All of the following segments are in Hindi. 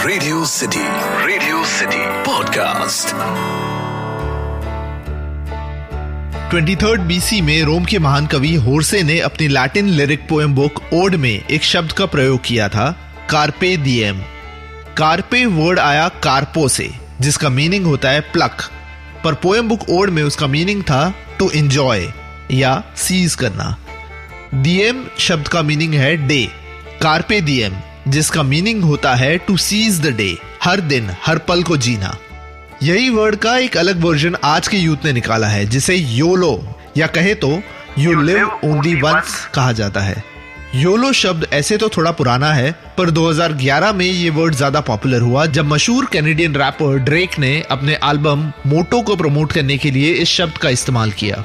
Radio city podcast. 23rd BC में रोम के महान कवि होर्से ने अपनी Latin lyric poem book ode में एक शब्द का प्रयोग किया था, कार्पे डिएम। कार्पे वर्ड आया कार्पो से, जिसका मीनिंग होता है प्लक, पर पोएम बुक ओड में उसका मीनिंग था टू एंजॉय या सीज करना। डिएम शब्द का मीनिंग है डे, कार्पे डिएम जिसका मीनिंग होता है टू सीज द डे, हर दिन हर पल को जीना। यही वर्ड का एक अलग वर्जन आज के यूथ ने निकाला है, जिसे योलो या कहे तो यू लिव ओनली वंस कहा जाता है। योलो शब्द ऐसे तो थोड़ा पुराना है, पर 2011 में ये वर्ड ज्यादा पॉपुलर हुआ जब मशहूर कैनेडियन रैपर ड्रेक ने अपने एल्बम मोटो को प्रमोट करने के लिए इस शब्द का इस्तेमाल किया।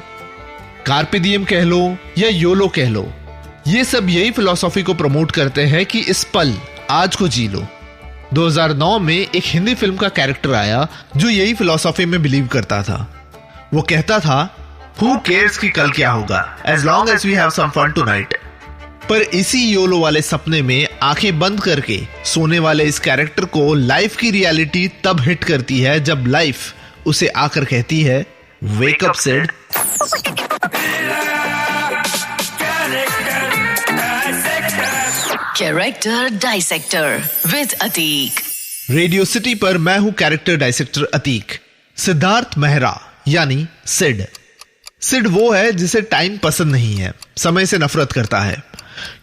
कार्पे डिएम कह लो या योलो कह लो, ये सब यही फिलॉसफी को प्रमोट करते हैं कि इस पल आज को जी लो। 2009 में एक हिंदी फिल्म का कैरेक्टर आया जो यही फिलॉसफी में बिलीव करता था। वो कहता था, हु केयर्स कि कल क्या होगा, as long as we have some fun tonight. पर इसी योलो वाले सपने में आंखें बंद करके सोने वाले इस कैरेक्टर को लाइफ की रियलिटी तब हिट करती है जब लाइफ उसे आकर कहती है, wake up Sid. Character dissector with Atiq. Radio city पर मैं हूं कैरेक्टर डाइसेक्टर अतीक। सिद्धार्थ मेहरा यानी सिड। सिड वो है जिसे टाइम पसंद नहीं है, समय से नफरत करता है,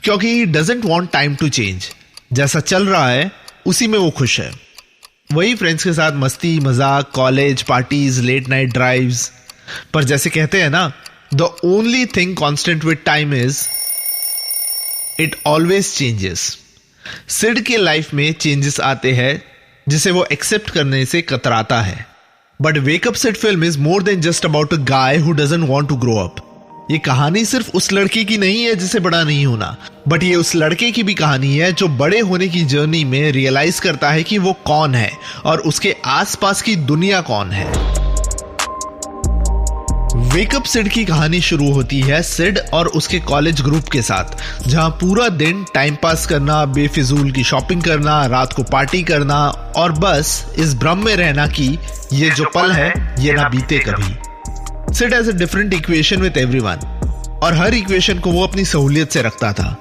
क्योंकि he doesn't want time to change. जैसा चल रहा है उसी में वो खुश है। वही फ्रेंड्स के साथ मस्ती मजाक, college parties, late night drives. पर जैसे कहते हैं ना, the only thing constant with time is it always changes. Sid के लाइफ में चेंजेस आते हैं जिसे वो एक्सेप्ट करने से कतराता है। But wake up Sid film is more than just about a guy who doesn't want to grow up. ये कहानी सिर्फ उस लड़के की नहीं है जिसे बड़ा नहीं होना, बट ये उस लड़के की भी कहानी है जो बड़े होने की जर्नी में रियलाइज करता है कि वो कौन है और उसके आसपास की दुनिया कौन है। वेकअप सिड की कहानी शुरू होती है सिड और उसके कॉलेज ग्रुप के साथ, जहां पूरा दिन टाइम पास करना, बेफिजूल की शॉपिंग करना, रात को पार्टी करना और बस इस भ्रम में रहना कि ये जो पल है ये ना बीते कभी। Sid has a different equation with everyone, और हर इक्वेशन को वो अपनी सहूलियत से रखता था।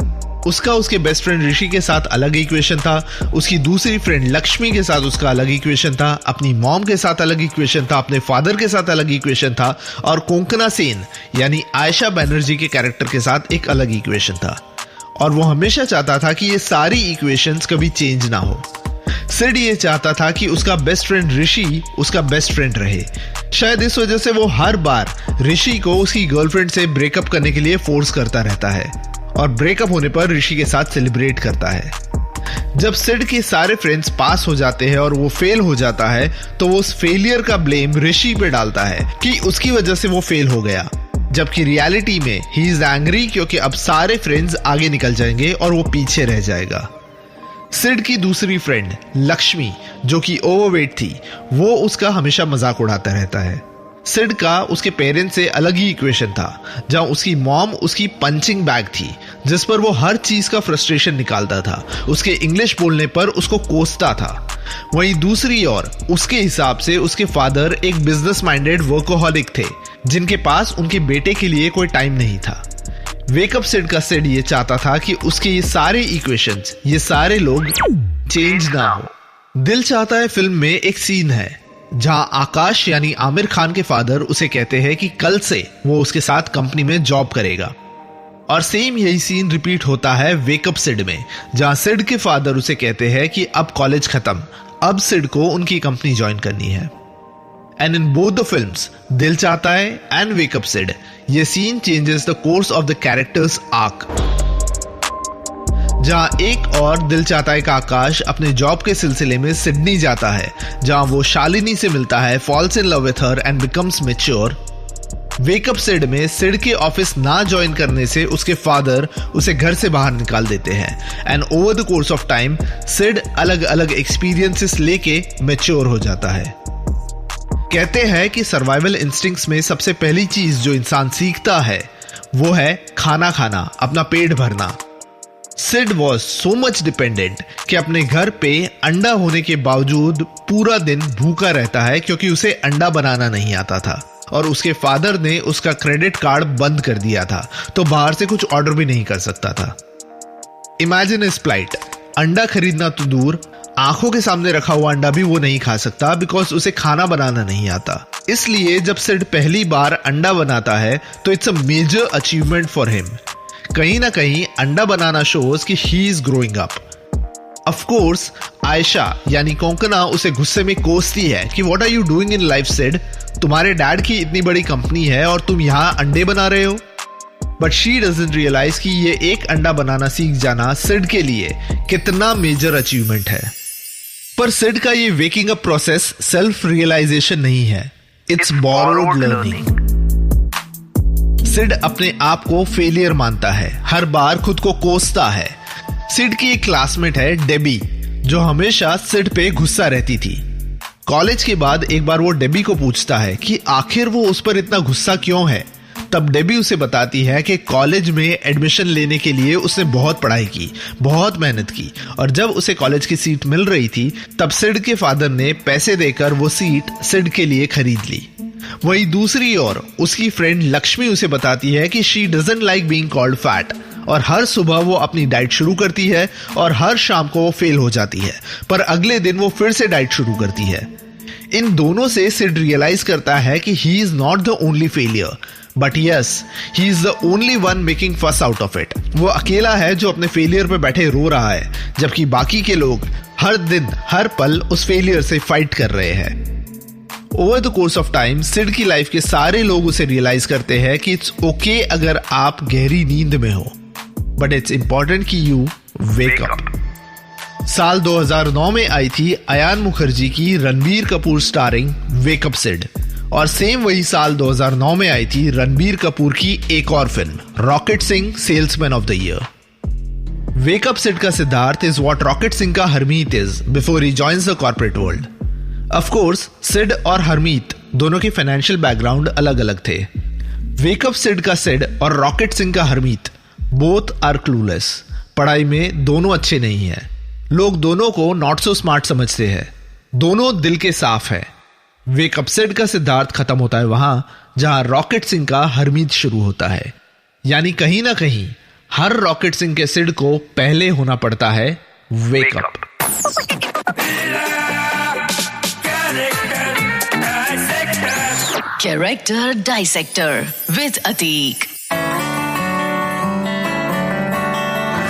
उसका उसके बेस्ट फ्रेंड ऋषि के साथ अलग इक्वेशन था, उसकी दूसरी फ्रेंड लक्ष्मी के साथ उसका अलग इक्वेशन था, अपनी मॉम के साथ अलग इक्वेशन था, अपने फादर के साथ अलग इक्वेशन था, और कोंकणा सेन यानी आयशा बनर्जी के कैरेक्टर के साथ एक अलग इक्वेशन था। और वो हमेशा चाहता था कि ये सारी इक्वेशंस कभी चेंज ना हो। सिड ये चाहता था कि उसका बेस्ट फ्रेंड ऋषि उसका बेस्ट फ्रेंड रहे। शायद इस वजह से वो हर बार ऋषि को उसकी गर्लफ्रेंड से ब्रेकअप करने के लिए फोर्स करता रहता है और ब्रेकअप होने पर ऋषि के साथ सेलिब्रेट करता है। जब सिड के सारे फ्रेंड्स पास हो जाते हैं और वो फेल हो जाता है, तो वो उस फेलियर का ब्लेम ऋषि पे डालता है कि उसकी वजह से वो फेल हो गया, जबकि रियलिटी में ही इज एंग्री क्योंकि अब सारे फ्रेंड्स आगे निकल जाएंगे और वो पीछे रह जाएगा। सिड की दूसरी फ्रेंड लक्ष्मी, जो कि ओवरवेट थी, वो उसका हमेशा मजाक उड़ाता रहता है। सिड का उसके पेरेंट्स से अलग ही इक्वेशन था, जहां उसकी मॉम उसकी पंचिंग बैग थी, जिस पर वो हर चीज का फ्रस्ट्रेशन निकालता था, उसके इंग्लिश बोलने पर उसको कोसता था। वहीं दूसरी ओर उसके हिसाब से उसके फादर एक बिजनेस माइंडेड वर्कोहॉलिक थे, जिनके पास उनके बेटे के लिए कोई टाइम नहीं था। वेकअप सिड का सिड ये चाहता था कि उसके ये सारे इक्वेशंस, ये सारे लोग चेंज ना हो। दिल चाहता है फिल्म में एक सीन है जहां आकाश यानी आमिर खान के फादर उसे कहते हैं कि कल से वो उसके साथ कंपनी में जॉब करेगा, और सेम यही सीन रिपीट होता है वेकअप सिड में, जहां सिड के फादर उसे कहते हैं कि अब कॉलेज खत्म, अब सिड को उनकी कंपनी ज्वाइन करनी है। And in both the films, Dil Chahta Hai and wake up Sid, ये scene changes the course of the character's arc. जहां एक और दिल चाहता है का आकाश अपने जॉब के सिलसिले में सिडनी जाता है, जहां वो शालिनी से मिलता है, falls in love with her and becomes mature. Wake up Sid में सिड के ऑफिस ना ज्वाइन करने से उसके फादर उसे घर से बाहर निकाल देते हैं, and over the course of time Sid अलग अलग एक्सपीरियंसेस लेके मैच्योर हो जाता है। कहते हैं कि सर्वाइवल इंस्टिंक्ट्स में सबसे पहली चीज जो इंसान सीखता है वो है खाना खाना, अपना पेट भरना। Sid was so much dependent कि अपने घर पे अंडा होने के बावजूद पूरा दिन भूखा रहता है क्योंकि उसे अंडा बनाना नहीं आता था और उसके फादर ने उसका क्रेडिट कार्ड बंद कर दिया था, तो बाहर से कुछ ऑर्डर भी नहीं कर सकता था। इमेजिन हिज plight, अंडा खरीदना तो दूर, आंखों के सामने रखा हुआ अंडा भी वो नहीं खा सकता बिकॉज उसे खाना बनाना नहीं आता। इसलिए जब सिड पहली बार अंडा बनाता है तो it's a major achievement for him. कहीं ना कहीं अंडा बनाना शोज कि he is growing up. Of course Ayesha यानी कोंकणा उसे गुस्से में कोसती है कि what are you doing in life Sid, तुम्हारे डैड की इतनी बड़ी कंपनी है और तुम यहाँ अंडे बना रहे हो। बट शी डजंट रियलाइज कि ये एक अंडा बनाना सीख जाना सिड के लिए कितना मेजर अचीवमेंट है। पर सिड का ये waking up process self realisation नहीं है, इट्स बोरोड लर्निंग। सिड अपने आप को फेलियर मानता है, हर बार खुद को कोसता है। सिड की एक क्लासमेट है डेबी, जो हमेशा सिड पे गुस्सा रहती थी। कॉलेज के बाद एक बार वो डेबी को पूछता है कि आखिर वो उस पर इतना गुस्सा क्यों है। तब डेबी उसे बताती है कि कॉलेज में एडमिशन लेने के लिए उसने बहुत पढ़ाई की, बहुत मेहनत की, और जब उसे कॉलेज की सीट मिल रही थी तब सिड के फादर ने पैसे देकर वो सीट सिड के लिए खरीद ली। वहीं दूसरी ओर उसकी फ्रेंड लक्ष्मी उसे बताती है कि she doesn't like being called fat, और हर सुबह वो अपनी डाइट शुरू करती है और हर शाम को वो फेल हो जाती है, पर अगले दिन वो फिर से डाइट शुरू करती है। इन दोनों से सिड रियलाइज करता है कि he is not the only failure, but yes he is the only one making फस आउट ऑफ इट। वो अकेला है जो अपने फेलियर पे बैठे रो रहा है, जबकि बाकी के लोग हर दिन हर पल उस फेलियर से फाइट कर रहे हैं। Over the course of time Sid की लाइफ के सारे लोग उसे रियलाइज करते हैं कि इट्स ओके अगर आप गहरी नींद में हो, बट इट्स इंपॉर्टेंट कि यू वेक अप। साल 2009 में आई थी अयान मुखर्जी की Ranbir Kapoor starring wake up Sid, और सेम वही साल 2009 में आई थी रणबीर कपूर की एक और film rocket Singh salesman of the year. Wake up Sid का Siddharth is what rocket Singh का Harmeet is before he joins the corporate world. Of course Sid और हरमीत दोनों के फाइनेंशियल बैकग्राउंड अलग अलग थे। वेक अप सिड का सिड और रॉकेट सिंह का हरमीत बोथ आर क्लूलेस, पढ़ाई में दोनों अच्छे नहीं है, लोग दोनों को नॉट सो स्मार्ट समझते हैं, दोनों दिल के साफ है। वेक अप सिड का सिद्धार्थ खत्म होता है वहां जहां रॉकेट सिंह का हरमीत शुरू होता है, यानी कहीं ना कहीं हर रॉकेट सिंह के सिड को पहले होना पड़ता है wake up. Character Dissector with Ateek.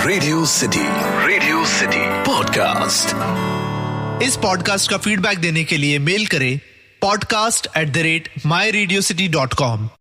Radio city podcast. इस पॉडकास्ट का फीडबैक देने के लिए मेल करें podcast@myradiocity.com।